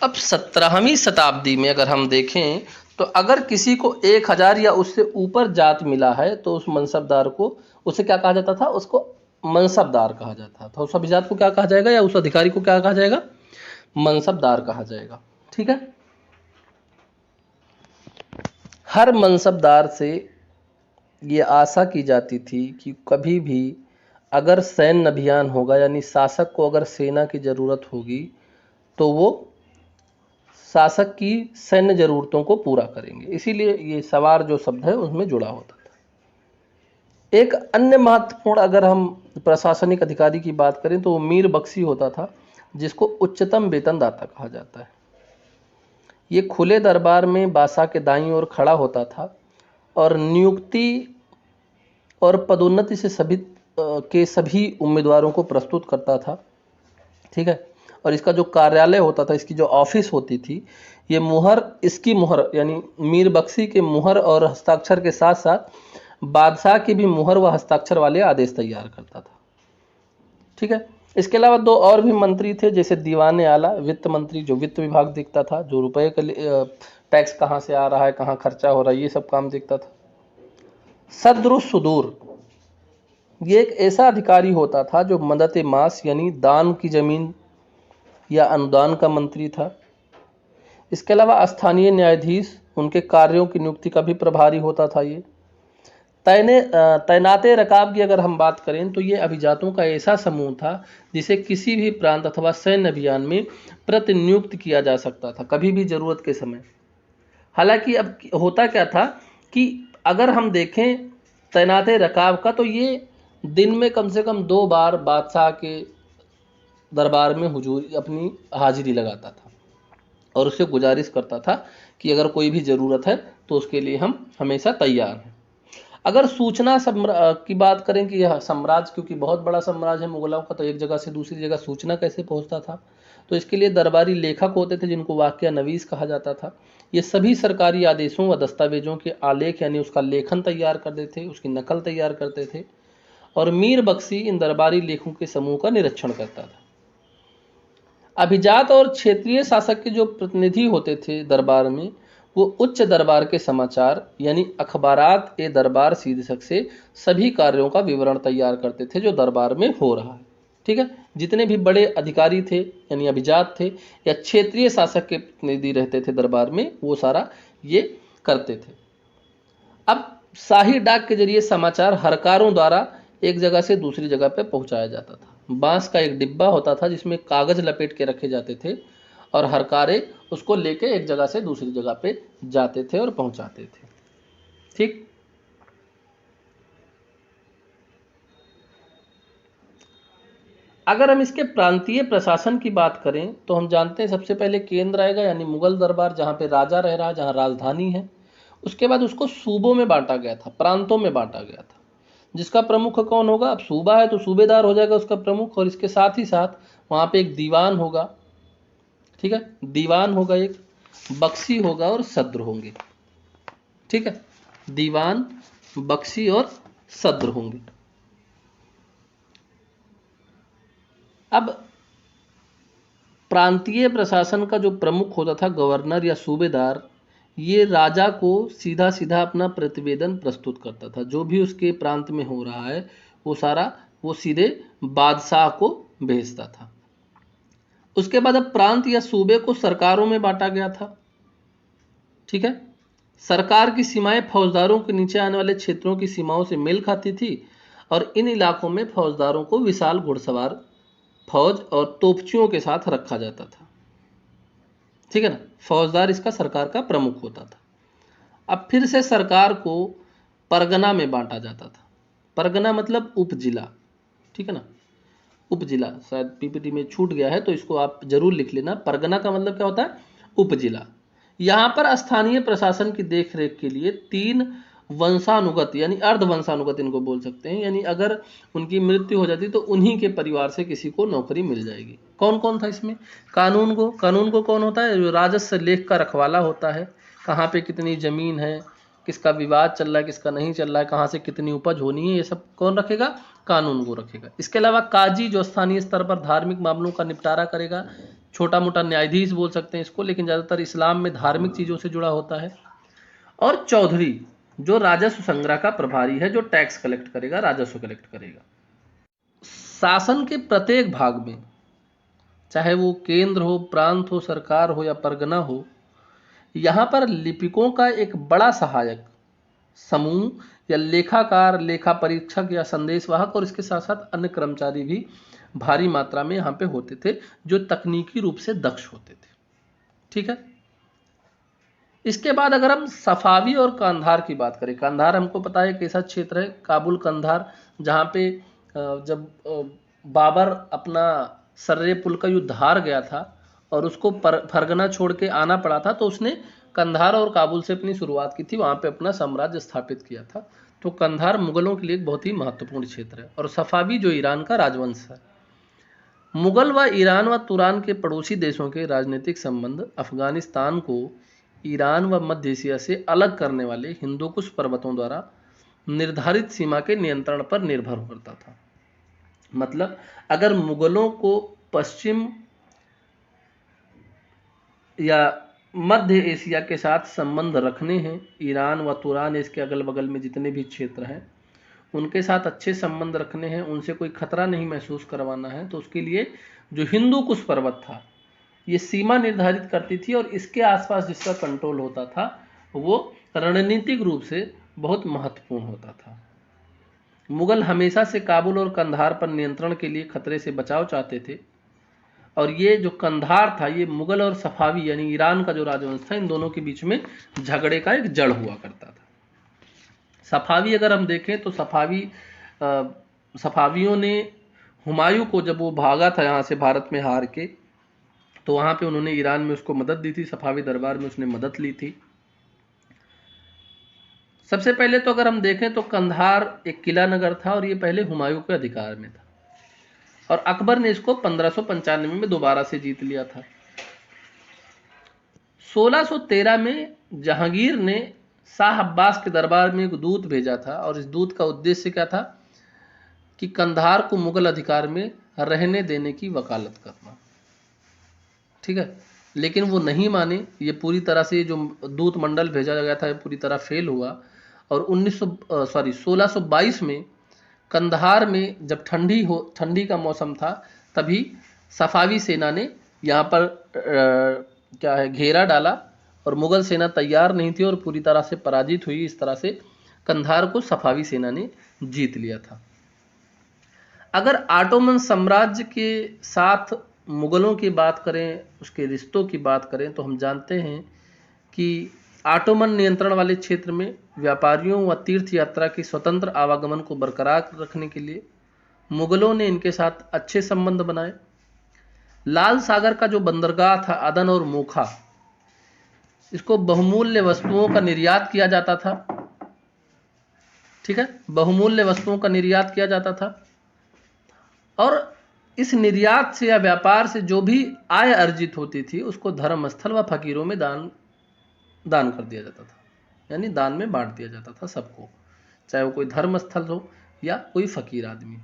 अब 17वीं शताब्दी में अगर हम देखें तो अगर किसी को 1000 या उससे ऊपर जात मिला है तो उस मनसबदार को, उसे क्या कहा जाता था, उसको मनसबदार कहा जाता था। उस अभिजात को क्या कहा जाएगा या उस अधिकारी को क्या कहा जाएगा, मनसबदार कहा जाएगा। ठीक है। हर मनसबदार से ये आशा की जाती थी कि कभी भी अगर सैन्य अभियान होगा, यानी शासक को अगर सेना की जरूरत होगी तो वो शासक की सैन्य जरूरतों को पूरा करेंगे। इसीलिए ये सवार जो शब्द है उसमें जुड़ा होता था। एक अन्य महत्वपूर्ण अगर हम प्रशासनिक अधिकारी की बात करें तो वो मीर बख्शी होता था, जिसको उच्चतम वेतनदाता कहा जाता है। ये खुले दरबार में बादशाह के दाईं ओर खड़ा होता था और नियुक्ति और पदोन्नति से सभी उम्मीदवारों को प्रस्तुत करता था। ठीक है। और इसका जो कार्यालय होता था, इसकी जो ऑफिस होती थी, ये इसकी मुहर यानी मीर बख्शी के मुहर और हस्ताक्षर के साथ साथ बादशाह की भी मुहर व हस्ताक्षर वाले आदेश तैयार करता था। ठीक है। इसके अलावा दो और भी मंत्री थे, जैसे दीवाने आला, वित्त मंत्री, जो वित्त विभाग देखता था, जो रुपए का टैक्स कहाँ से आ रहा है, कहाँ खर्चा हो रहा है, ये सब काम देखता था। सद्र सुदूर, ये एक ऐसा अधिकारी होता था जो मदद मास यानी दान की जमीन या अनुदान का मंत्री था। इसके अलावा स्थानीय न्यायाधीश, उनके कार्यों की नियुक्ति का भी प्रभारी होता था। ये तैनाते रकाब की अगर हम बात करें तो ये अभिजातों का ऐसा समूह था जिसे किसी भी प्रांत अथवा सैन्य अभियान में प्रतिनियुक्त किया जा सकता था कभी भी जरूरत के समय। हालांकि अब होता क्या था कि अगर हम देखें तैनाते रकाब का, तो ये दिन में कम से कम 2 बार बादशाह के दरबार में हुजूरी अपनी हाजिरी लगाता था और उससे गुजारिश करता था कि अगर कोई भी ज़रूरत है तो उसके लिए हम हमेशा तैयार हैं। अगर सूचना की बात करें कि यह साम्राज्य, क्योंकि बहुत बड़ा साम्राज्य है मुगलों का, तो एक जगह से दूसरी जगह सूचना कैसे पहुंचता था, तो इसके लिए दरबारी लेखक होते थे जिनको वाक्या नवीस कहा जाता था। ये सभी सरकारी आदेशों व दस्तावेजों के आलेख यानी उसका लेखन तैयार करते थे, उसकी नकल तैयार करते थे और मीर बख्शी इन दरबारी लेखों के समूह का निरीक्षण करता था। अभिजात और क्षेत्रीय शासक के जो प्रतिनिधि होते थे दरबार में, वो उच्च दरबार के समाचार यानी अखबारात ए दरबार शीर्षक से सभी कार्यों का विवरण तैयार करते थे जो दरबार में हो रहा है। ठीक है। जितने भी बड़े अधिकारी थे यानी अभिजात थे या क्षेत्रीय शासक के प्रतिनिधि रहते थे दरबार में, वो सारा ये करते थे। अब शाही डाक के जरिए समाचार हरकारों द्वारा एक जगह से दूसरी जगह पे पहुंचाया जाता था। बांस का एक डिब्बा होता था जिसमें कागज लपेट के रखे जाते थे और हरकारे उसको लेके एक जगह से दूसरी जगह पे जाते थे और पहुंचाते थे। ठीक। अगर हम इसके प्रांतीय प्रशासन की बात करें तो हम जानते हैं सबसे पहले केंद्र आएगा यानी मुगल दरबार, जहां पे राजा रह रहा है, जहां राजधानी है। उसके बाद उसको सूबों में बांटा गया था, प्रांतों में बांटा गया था, जिसका प्रमुख कौन होगा। अब सूबा है तो सूबेदार हो जाएगा उसका प्रमुख, और इसके साथ ही साथ वहां पे एक दीवान होगा। ठीक है। दीवान होगा, एक बख्शी होगा और सद्र होंगे। ठीक है। दीवान, बख्शी और सद्र होंगे। अब प्रांतीय प्रशासन का जो प्रमुख होता था, गवर्नर या सूबेदार, ये राजा को सीधा सीधा अपना प्रतिवेदन प्रस्तुत करता था। जो भी उसके प्रांत में हो रहा है वो सारा वो सीधे बादशाह को भेजता था। उसके बाद अब प्रांत या सूबे को सरकारों में बांटा गया था। ठीक है। सरकार की सीमाएं फौजदारों के नीचे आने वाले क्षेत्रों की सीमाओं से मेल खाती थी और इन इलाकों में फौजदारों को विशाल घुड़सवार फौज और तोपचियों के साथ रखा जाता था। ठीक है ना, फौजदार इसका सरकार का प्रमुख होता था। अब फिर से सरकार को परगना में बांटा जाता था। परगना मतलब उपजिला, ठीक है ना, उपजिला। शायद पीपीटी में छूट गया है तो इसको आप जरूर लिख लेना। परगना का मतलब क्या होता है? उपजिला। यहाँ पर स्थानीय प्रशासन की देखरेख के लिए 3 वंशानुगत यानी अर्ध वंशानुगत इनको बोल सकते हैं, यानी अगर उनकी मृत्यु हो जाती तो उन्हीं के परिवार से किसी को नौकरी मिल जाएगी। कौन कौन था इसमें? कानून को कौन होता है? जो राजस्व लेख का रखवाला होता है, कहाँ पे कितनी जमीन है, किसका विवाद चल रहा है, किसका नहीं चल रहा है, कहाँ से कितनी उपज होनी है, ये सब कौन रखेगा? कानून को रखेगा। इसके अलावा काजी जो स्थानीय स्तर पर धार्मिक मामलों का निपटारा करेगा, छोटा मोटा न्यायाधीश बोल सकते हैं इसको, लेकिन ज़्यादातर इस्लाम में धार्मिक चीज़ों से जुड़ा होता है। और चौधरी जो राजस्व संग्रह का प्रभारी है, जो टैक्स कलेक्ट करेगा, राजस्व कलेक्ट करेगा। शासन के प्रत्येक भाग में, चाहे वो केंद्र हो, प्रांत हो, सरकार हो या परगना हो, यहाँ पर लिपिकों का एक बड़ा सहायक समूह या लेखाकार, लेखा परीक्षक या संदेशवाहक और इसके साथ साथ अन्य कर्मचारी भी भारी मात्रा में यहाँ पे होते थे, जो तकनीकी रूप से दक्ष होते थे। ठीक है। इसके बाद अगर हम सफावी और कांधार की बात करें, कांधार हमको पता है कैसा क्षेत्र है, काबुल कंधार, जहाँ पे जब बाबर अपना सर्रे पुल का युद्ध हार गया था और उसको फरगना छोड़ के आना पड़ा था, तो उसने कंधार और काबुल से अपनी शुरुआत की थी, वहाँ पे अपना साम्राज्य स्थापित किया था। तो कंधार मुगलों के लिए एक बहुत ही महत्वपूर्ण क्षेत्र है। और सफावी जो ईरान का राजवंश है। मुगल व ईरान व तुरान के पड़ोसी देशों के राजनीतिक संबंध अफगानिस्तान को ईरान व मध्य एशिया से अलग करने वाले हिंदुकुश पर्वतों द्वारा निर्धारित सीमा के नियंत्रण पर निर्भर करता था। मतलब अगर मुगलों को पश्चिम या मध्य एशिया के साथ संबंध रखने हैं, ईरान व तुरान, इसके अगल बगल में जितने भी क्षेत्र हैं उनके साथ अच्छे संबंध रखने हैं, उनसे कोई खतरा नहीं महसूस करवाना है, तो उसके लिए जो हिंदुकुश पर्वत था ये सीमा निर्धारित करती थी और इसके आसपास जिसका कंट्रोल होता था वो रणनीतिक रूप से बहुत महत्वपूर्ण होता था। मुगल हमेशा से काबुल और कंधार पर नियंत्रण के लिए खतरे से बचाव चाहते थे और ये जो कंधार था ये मुगल और सफावी यानी ईरान का जो राजवंश था, इन दोनों के बीच में झगड़े का एक जड़ हुआ करता था। सफावी अगर हम देखें तो सफावियों ने हुमायूं को, जब वो भागा था यहाँ से भारत में हार के, तो वहाँ पे उन्होंने ईरान में उसको मदद दी थी, सफावी दरबार में उसने मदद ली थी। सबसे पहले तो अगर हम देखें तो कंधार एक किला नगर था और ये पहले हुमायूं के अधिकार में था और अकबर ने इसको 1595 में दोबारा से जीत लिया था। 1613 में जहांगीर ने शाह अब्बास के दरबार में एक दूत भेजा था और इस दूत का उद्देश्य क्या था कि कंधार को मुगल अधिकार में रहने देने की वकालत करना। ठीक है, लेकिन वो नहीं माने। ये पूरी तरह से जो दूत मंडल भेजा गया था ये पूरी तरह फेल हुआ और 1622 में कंधार में जब ठंडी का मौसम था, तभी सफावी सेना ने यहाँ पर घेरा डाला और मुगल सेना तैयार नहीं थी और पूरी तरह से पराजित हुई। इस तरह से कंधार को सफावी सेना ने जीत लिया था। अगर ऑटोमन साम्राज्य के साथ मुगलों की बात करें, उसके रिश्तों की बात करें, तो हम जानते हैं कि ऑटोमन नियंत्रण वाले क्षेत्र में व्यापारियों व तीर्थ यात्रा की स्वतंत्र आवागमन को बरकरार रखने के लिए मुगलों ने इनके साथ अच्छे संबंध बनाए। लाल सागर का जो बंदरगाह था अदन और मोखा, इसको बहुमूल्य वस्तुओं का निर्यात किया जाता था। ठीक है, बहुमूल्य वस्तुओं का निर्यात किया जाता था और इस निर्यात से या व्यापार से जो भी आय अर्जित होती थी उसको धर्मस्थल व फकीरों में दान कर दिया जाता था, यानी दान में बांट दिया जाता था सबको, चाहे वो कोई धर्मस्थल हो या कोई फकीर आदमी।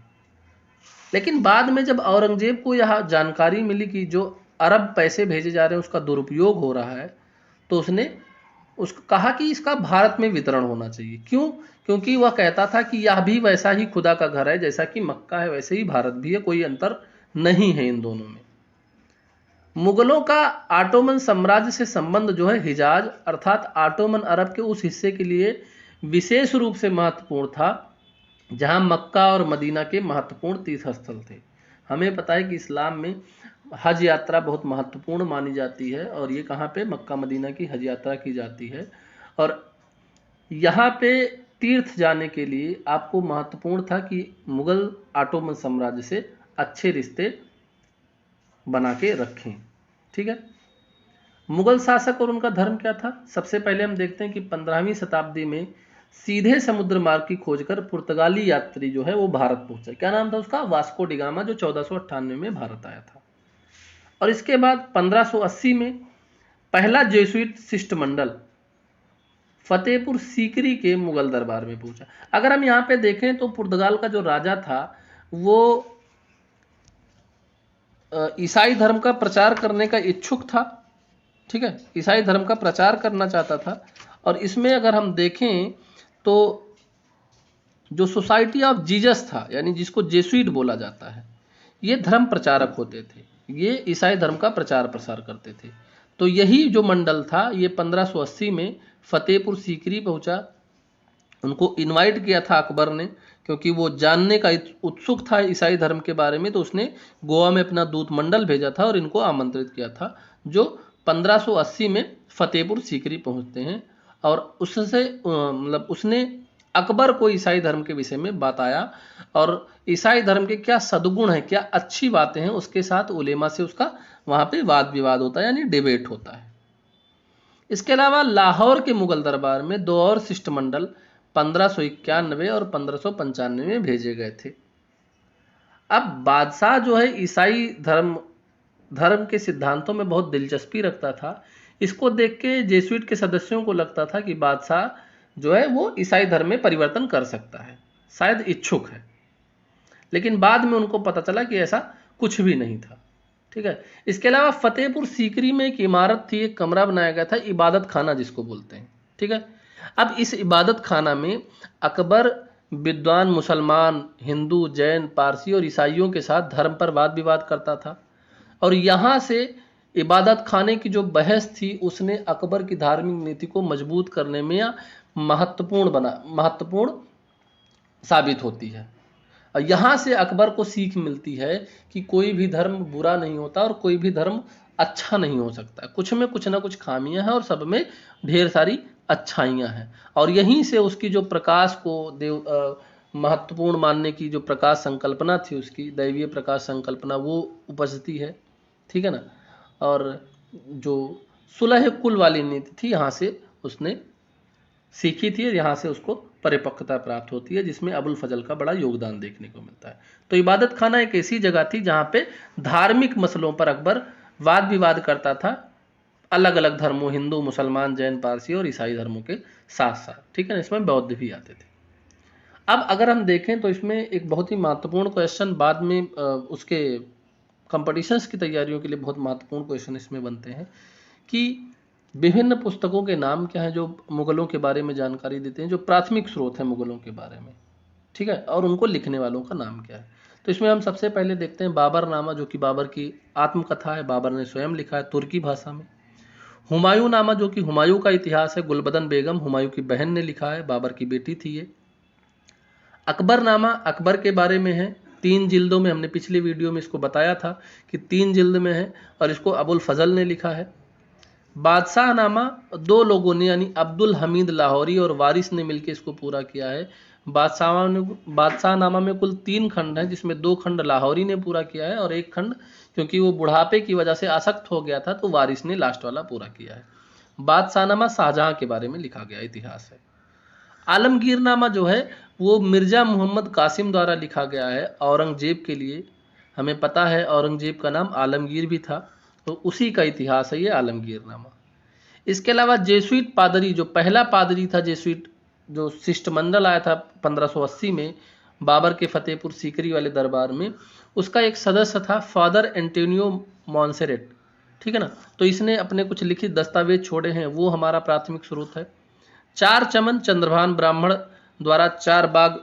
लेकिन बाद में जब औरंगजेब को यह जानकारी मिली कि जो अरब पैसे भेजे जा रहे हैं उसका दुरुपयोग हो रहा है, तो उसने कहा कि इसका भारत में वितरण होना चाहिए। क्यों? क्योंकि वह कहता था कि यह भी वैसा ही खुदा का घर है, जैसा कि मक्का है वैसे ही भारत भी है, कोई अंतर नहीं है इन दोनों में। मुगलों का ऑटोमन साम्राज्य से संबंध जो है हिजाज अर्थात ऑटोमन अरब के उस हिस्से के लिए विशेष रूप से महत्वपूर्ण था जहां मक्का और मदीना के महत्वपूर्ण तीर्थ स्थल थे। हमें पता है कि इस्लाम में हज यात्रा बहुत महत्वपूर्ण मानी जाती है और ये कहाँ पे, मक्का मदीना की हज यात्रा की जाती है। और यहाँ पे तीर्थ जाने के लिए आपको महत्वपूर्ण था कि मुगल ऑटोमन साम्राज्य से अच्छे रिश्ते बना के रखें। ठीक है, मुगल शासक और उनका धर्म क्या था। सबसे पहले हम देखते हैं कि 15वीं शताब्दी में सीधे समुद्र मार्ग की खोज कर पुर्तगाली यात्री जो है वो भारत पहुंचा। क्या नाम था उसका, वास्को डिगामा, जो 1498 में भारत आया था। और इसके बाद 1580 में पहला जेसुइट शिष्टमंडल फतेहपुर सीकरी के मुगल दरबार में पहुंचा। अगर हम यहाँ पे देखें तो पुर्तगाल का जो राजा था वो ईसाई धर्म का प्रचार करने का इच्छुक था। ठीक है, ईसाई धर्म का प्रचार करना चाहता था। और इसमें अगर हम देखें तो जो सोसाइटी ऑफ जीसस था, यानी जिसको जेसुइट बोला जाता है, ये धर्म प्रचारक होते थे, ये ईसाई धर्म का प्रचार प्रसार करते थे। तो यही जो मंडल था ये 1580 में फतेहपुर सीकरी पहुंचा। उनको इनवाइट किया था अकबर ने, क्योंकि वो जानने का उत्सुक था ईसाई धर्म के बारे में, तो उसने गोवा में अपना दूत मंडल भेजा था और इनको आमंत्रित किया था, जो 1580 में फतेहपुर सीकरी पहुंचते हैं। और उससे मतलब उसने अकबर को ईसाई धर्म के विषय में बताया और ईसाई धर्म के क्या सद्गुण हैं, क्या अच्छी बातें हैं, उसके साथ उलेमा से उसका वहाँ पे वाद विवाद होता है, यानी डिबेट होता है। इसके अलावा लाहौर के मुगल दरबार में दो और शिष्टमंडल 1591 और 1595 में भेजे गए थे। अब बादशाह जो है ईसाई धर्म के सिद्धांतों में बहुत दिलचस्पी रखता था। इसको देख के जेसुइट के सदस्यों को लगता था कि बादशाह जो है वो ईसाई धर्म में परिवर्तन कर सकता है, शायद इच्छुक है। लेकिन बाद में उनको पता चला कि ऐसा कुछ भी नहीं था। ठीक है, इसके अलावा फतेहपुर सीकरी में एक इमारत थी, एक कमरा बनाया गया था, इबादत खाना जिसको बोलते हैं। ठीक है, अब इस इबादत खाना में अकबर विद्वान मुसलमान, हिंदू, जैन, पारसी और ईसाइयों के साथ धर्म पर वाद विवाद करता था। और यहाँ से इबादत खाने की जो बहस थी उसने अकबर की धार्मिक नीति को मजबूत करने में महत्वपूर्ण साबित होती है। और यहाँ से अकबर को सीख मिलती है कि कोई भी धर्म बुरा नहीं होता और कोई भी धर्म अच्छा नहीं हो सकता। कुछ में कुछ ना कुछ खामियां हैं और सब में ढेर सारी अच्छाइयां हैं। और यहीं से उसकी जो प्रकाश को महत्वपूर्ण मानने की जो प्रकाश संकल्पना थी, उसकी दैवीय प्रकाश संकल्पना, वो उपजती है। ठीक है ना। और जो सुलह कुल वाली नीति थी यहाँ से उसने सीखी थी, यहाँ से उसको परिपक्वता प्राप्त होती है, जिसमें अबुल फजल का बड़ा योगदान देखने को मिलता है। तो इबादत खाना एक ऐसी जगह थी जहाँ पे धार्मिक मसलों पर अकबर वाद विवाद करता था, अलग अलग धर्मों, हिंदू, मुसलमान, जैन, पारसी और ईसाई धर्मों के साथ साथ। ठीक है ना, इसमें बौद्ध भी आते थे। अब अगर हम देखें तो इसमें एक बहुत ही महत्वपूर्ण क्वेश्चन बाद में उसके कंपटीशंस की तैयारियों के लिए बहुत महत्वपूर्ण क्वेश्चन इसमें बनते हैं कि विभिन्न पुस्तकों के नाम क्या हैं जो मुगलों के बारे में जानकारी देते हैं, जो प्राथमिक स्रोत हैं मुगलों के बारे में। ठीक है, और उनको लिखने वालों का नाम क्या है। तो इसमें हम सबसे पहले देखते हैं बाबरनामा, जो कि बाबर की आत्मकथा है, बाबर ने स्वयं लिखा है तुर्की भाषा में। हुमायूं नामा, जो कि हुमायूं का इतिहास है, गुलबदन बेगम हुमायूं की बहन ने लिखा है, बाबर की बेटी थी ये। अकबरनामा अकबर के बारे में है, 3 जिल्दों में, हमने पिछली वीडियो में इसको बताया था कि 3 जिल्द में है और इसको अबुल फजल ने लिखा है। बादशाह नामा 2 लोगों ने, यानी अब्दुल हमीद लाहौरी और वारिस ने मिलकर इसको पूरा किया है। बादशाह नामा में कुल 3 खंड हैं, जिसमें 2 खंड लाहौरी ने पूरा किया है और 1 खंड क्योंकि वो बुढ़ापे की वजह से आसक्त हो गया था तो वारिस ने लास्ट वाला पूरा किया है। बादशाहनामा शाहजहां के बारे में लिखा गया इतिहास है। आलमगीरनामा जो है वो मिर्जा मोहम्मद कासिम द्वारा लिखा गया है औरंगजेब के लिए। हमें पता है औरंगजेब का नाम आलमगीर भी था, तो उसी का इतिहास है ये आलमगीरनामा। इसके अलावा जेसुइट पादरी, जो पहला पादरी था जेसुइट, जो शिष्टमंडल आया था 1580 में बाबर के फतेहपुर सीकरी वाले दरबार में, उसका एक सदस्य था फादर एंटोनियो मॉन्सेरेट। ठीक है ना, तो इसने अपने कुछ लिखित दस्तावेज छोड़े हैं, वो हमारा प्राथमिक स्रोत है। 4 चमन चंद्रभान ब्राह्मण द्वारा 4 बाग,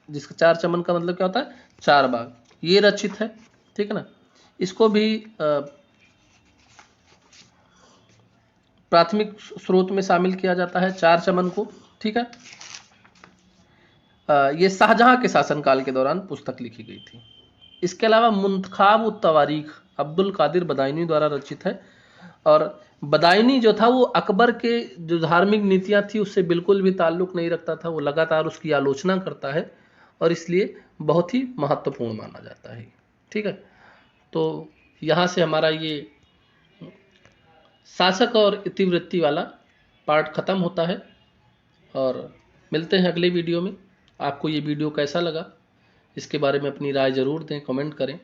जिसका 4 चमन का मतलब क्या होता है, 4 बाग, ये रचित है। ठीक है ना, इसको भी प्राथमिक स्रोत में शामिल किया जाता है, चार चमन को। ठीक है, ये शाहजहां के शासनकाल के दौरान पुस्तक लिखी गई थी। इसके अलावा मुंतखाब उत तवारीख अब्दुल कादिर बदायूनी द्वारा रचित है, और बदायूनी जो था वो अकबर के जो धार्मिक नीतियां थी उससे बिल्कुल भी ताल्लुक नहीं रखता था, वो लगातार उसकी आलोचना करता है और इसलिए बहुत ही महत्वपूर्ण माना जाता है। ठीक है, तो यहाँ से हमारा ये शासक और इतिवृत्ति वाला पार्ट खत्म होता है, और मिलते हैं अगले वीडियो में। आपको ये वीडियो कैसा लगा इसके बारे में अपनी राय ज़रूर दें, कमेंट करें,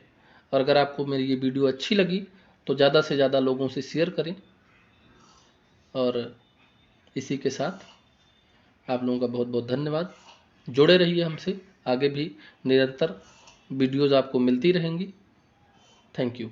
और अगर आपको मेरी ये वीडियो अच्छी लगी तो ज़्यादा से ज़्यादा लोगों से शेयर करें। और इसी के साथ आप लोगों का बहुत बहुत धन्यवाद। जुड़े रहिए हमसे, आगे भी निरंतर वीडियोज़ आपको मिलती रहेंगी। Thank you.